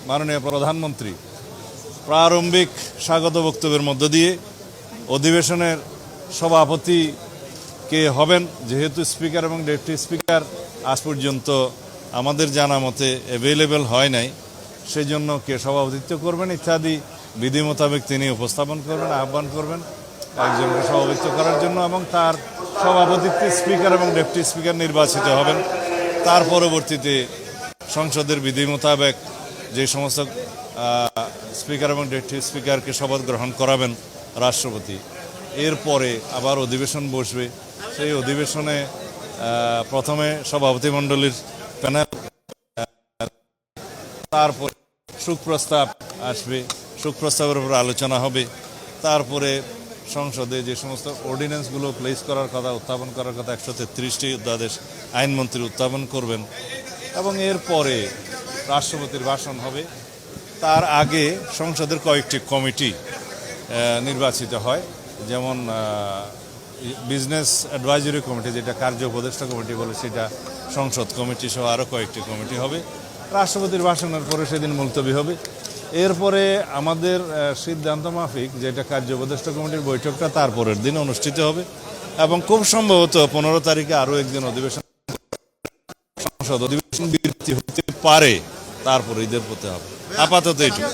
মাননীয় প্রধানমন্ত্রী প্রারম্ভিক স্বাগত বক্তব্যের মধ্য দিয়ে অধিবেশনের সভাপতি কে হবেন, যেহেতু স্পিকার এবং ডেপুটি স্পিকার আজ পর্যন্ত আমাদের জানা মতে অ্যাভেলেবেল হয় নাই, সেই জন্য কে সভাপতিত্ব করবেন ইত্যাদি বিধি মোতাবেক তিনি উপস্থাপন করবেন, আহ্বান করবেন একজনকে সভাপতিত্ব করার জন্য, এবং তার সভাপতিত্বে স্পিকার এবং ডেপুটি স্পিকার নির্বাচিত হবেন। তার পরবর্তীতে সংসদের বিধি মোতাবেক যে সমস্ত স্পিকার এবং ডেপুটি স্পিকারকে শপথ গ্রহণ করাবেন রাষ্ট্রপতি, এরপরে আবার অধিবেশন বসবে। সেই অধিবেশনে প্রথমে সভাপতিমণ্ডলীর প্যানেল, তারপরে সুপ্রস্তাব আসবে, সুপ্রস্তাবের উপর আলোচনা হবে। তারপরে সংসদে যে সমস্ত অর্ডিন্যান্সগুলো প্লেস করার কথা, উত্থাপন করার কথা 133টি অধ্যাদেশ আইনমন্ত্রী উত্থাপন করবেন, এবং এরপরে রাষ্ট্রপতির ভাষণ হবে। তার আগে সংসদের কয়েকটি কমিটি নির্বাচিত হয়, যেমন বিজনেস অ্যাডভাইজরি কমিটি, যেটা কার্য উপদেষ্টা কমিটি বলে, সেটা সংসদ কমিটি সহ আরও কয়েকটি কমিটি হবে। রাষ্ট্রপতির ভাষণের পরে সেদিন মুলতবি হবে। এরপরে আমাদের সিদ্ধান্ত মাফিক যেটা কার্য উপদেষ্টা কমিটির বৈঠকটা তারপরের দিন অনুষ্ঠিত হবে, এবং খুব সম্ভবত 15 তারিখে আরও একদিন অধিবেশন, সংসদ অধিবেশন বিরতি হতে পারে, তারপরে ঈদের পথে হবে। আপাতত এইটুকু।